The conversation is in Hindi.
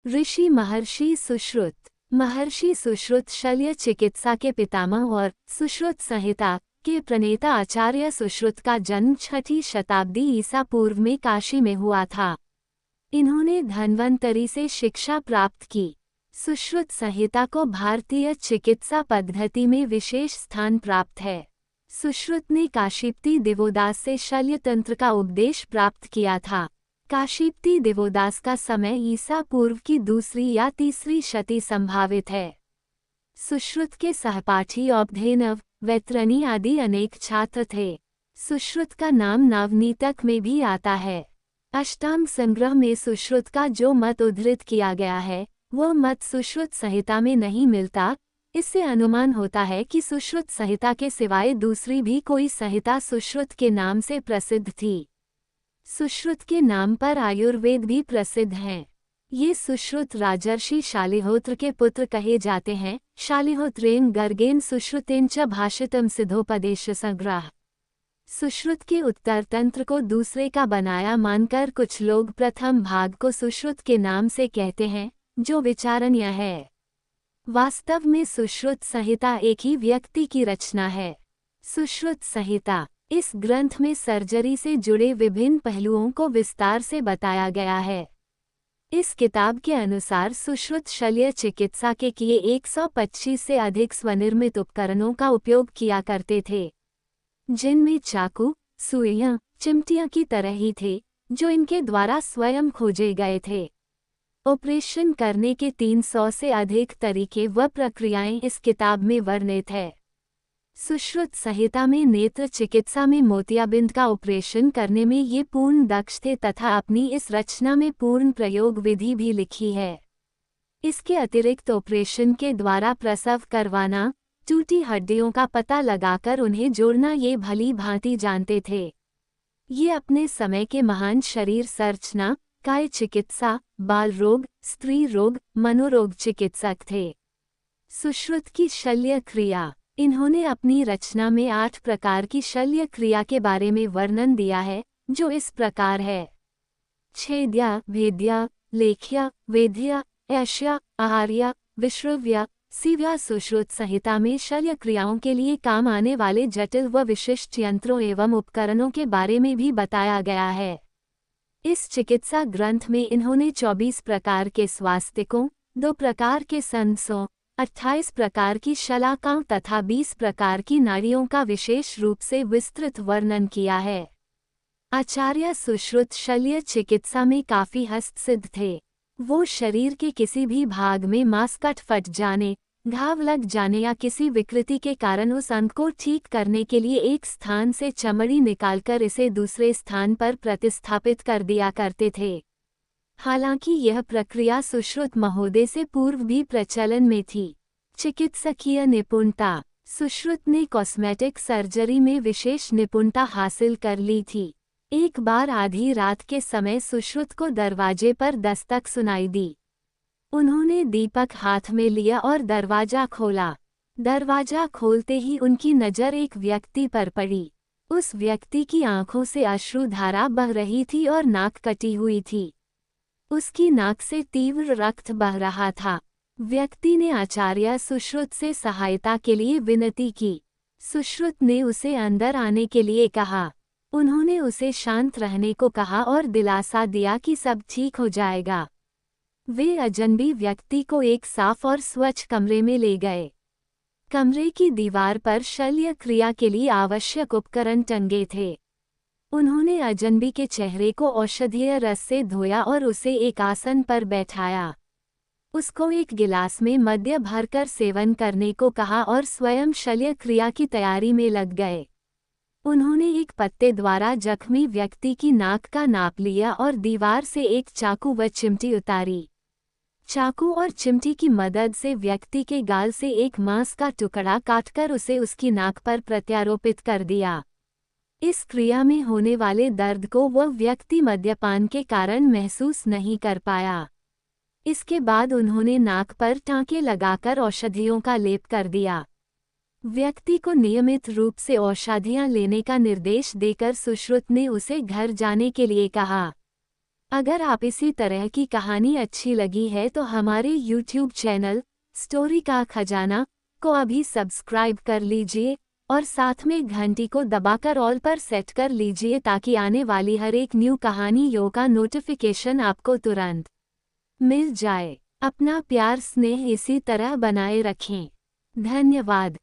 ऋषि महर्षि सुश्रुत। महर्षि सुश्रुत शल्य चिकित्सा के पितामह और सुश्रुत संहिता के प्रणेता आचार्य सुश्रुत का जन्म 6ठी शताब्दी ईसा पूर्व में काशी में हुआ था। इन्होंने धन्वंतरि से शिक्षा प्राप्त की। सुश्रुत संहिता को भारतीय चिकित्सा पद्धति में विशेष स्थान प्राप्त है। सुश्रुत ने काशीपति दिवोदास से शल्य तंत्र का उपदेश प्राप्त किया था। काशीपति दिवोदास का समय ईसा पूर्व की 2री या 3री शती संभावित है। सुश्रुत के सहपाठी औपधेनव, वैतरणी आदि अनेक छात्र थे। सुश्रुत का नाम नवनीतक में भी आता है। अष्टांग संग्रह में सुश्रुत का जो मत उद्धृत किया गया है वह मत सुश्रुत संहिता में नहीं मिलता। इससे अनुमान होता है कि सुश्रुत संहिता के सिवाय दूसरी भी कोई संहिता सुश्रुत के नाम से प्रसिद्ध थी। सुश्रुत के नाम पर आयुर्वेद भी प्रसिद्ध हैं। ये सुश्रुत राजर्षि शालिहोत्र के पुत्र कहे जाते हैं। शालिहोत्रेण गर्गेन सुश्रुतेन च भाषितम सिद्धोपदेश संग्रह। सुश्रुत के उत्तर तंत्र को दूसरे का बनाया मानकर कुछ लोग प्रथम भाग को सुश्रुत के नाम से कहते हैं, जो विचारणीय है। वास्तव में सुश्रुत संहिता एक ही व्यक्ति की रचना है। सुश्रुत संहिता इस ग्रंथ में सर्जरी से जुड़े विभिन्न पहलुओं को विस्तार से बताया गया है। इस किताब के अनुसार सुश्रुत शल्य चिकित्सा के किए 125 से अधिक स्वनिर्मित उपकरणों का उपयोग किया करते थे, जिनमें चाकू, सुइयां, चिमटियां की तरह ही थे, जो इनके द्वारा स्वयं खोजे गए थे। ऑपरेशन करने के 300 से अधिक तरीके व प्रक्रियाएं इस किताब में वर्णित है। सुश्रुत संहिता में नेत्र चिकित्सा में मोतियाबिंद का ऑपरेशन करने में ये पूर्ण दक्ष थे तथा अपनी इस रचना में पूर्ण प्रयोग विधि भी लिखी है। इसके अतिरिक्त ऑपरेशन के द्वारा प्रसव करवाना, टूटी हड्डियों का पता लगाकर उन्हें जोड़ना ये भली भांति जानते थे। ये अपने समय के महान शरीर संरचना, काय चिकित्सा, बाल रोग, स्त्री रोग, मनोरोग चिकित्सक थे। सुश्रुत की शल्य क्रिया। इन्होंने अपनी रचना में 8 प्रकार की शल्य क्रिया के बारे में वर्णन दिया है, जो इस प्रकार है: छेद्या, भेद्या, लेख्या, वेद्या, ऐश्या, आहार्या, विश्रव्या, सीव्या। सुश्रुत संहिता में शल्य क्रियाओं के लिए काम आने वाले जटिल व विशिष्ट यंत्रों एवं उपकरणों के बारे में भी बताया गया है। इस चिकित्सा ग्रंथ में इन्होंने 24 प्रकार के स्वास्तिकों, 2 प्रकार के संसों, 28 प्रकार की शलाकाओं तथा 20 प्रकार की नाड़ियों का विशेष रूप से विस्तृत वर्णन किया है। आचार्य सुश्रुत शल्य चिकित्सा में काफी हस्तसिद्ध थे। वो शरीर के किसी भी भाग में मांसकट फट जाने, घाव लग जाने या किसी विकृति के कारण उस अंग को ठीक करने के लिए एक स्थान से चमड़ी निकालकर इसे दूसरे स्थान पर प्रतिस्थापित कर दिया करते थे। हालांकि यह प्रक्रिया सुश्रुत महोदय से पूर्व भी प्रचलन में थी। चिकित्सकीय निपुणता। सुश्रुत ने कॉस्मेटिक सर्जरी में विशेष निपुणता हासिल कर ली थी। एक बार आधी रात के समय सुश्रुत को दरवाजे पर दस्तक सुनाई दी। उन्होंने दीपक हाथ में लिया और दरवाजा खोला। दरवाजा खोलते ही उनकी नज़र एक व्यक्ति पर पड़ी। उस व्यक्ति की आंखों से अश्रुधारा बह रही थी और नाक कटी हुई थी। उसकी नाक से तीव्र रक्त बह रहा था। व्यक्ति ने आचार्य सुश्रुत से सहायता के लिए विनती की। सुश्रुत ने उसे अंदर आने के लिए कहा। उन्होंने उसे शांत रहने को कहा और दिलासा दिया कि सब ठीक हो जाएगा। वे अजनबी व्यक्ति को एक साफ और स्वच्छ कमरे में ले गए। कमरे की दीवार पर शल्य क्रिया के लिए आवश्यक उपकरण टंगे थे। उन्होंने अजनबी के चेहरे को औषधीय रस से धोया और उसे एक आसन पर बैठाया। उसको एक गिलास में मद्य भरकर सेवन करने को कहा और स्वयं शल्य क्रिया की तैयारी में लग गए। उन्होंने एक पत्ते द्वारा जख्मी व्यक्ति की नाक का नाप लिया और दीवार से एक चाकू व चिमटी उतारी। चाकू और चिमटी की मदद से व्यक्ति के गाल से एक मांस का टुकड़ा काटकर उसे उसकी नाक पर प्रत्यारोपित कर दिया। इस क्रिया में होने वाले दर्द को वह व्यक्ति मद्यपान के कारण महसूस नहीं कर पाया। इसके बाद उन्होंने नाक पर टाँके लगाकर औषधियों का लेप कर दिया। व्यक्ति को नियमित रूप से औषधियां लेने का निर्देश देकर सुश्रुत ने उसे घर जाने के लिए कहा। अगर आप इसी तरह की कहानी अच्छी लगी है तो हमारे YouTube चैनल स्टोरी का खजाना को अभी सब्सक्राइब कर लीजिए और साथ में घंटी को दबाकर ऑल पर सेट कर लीजिए ताकि आने वाली हर एक न्यू कहानियों का नोटिफिकेशन आपको तुरंत मिल जाए। अपना प्यार स्नेह इसी तरह बनाए रखें। धन्यवाद।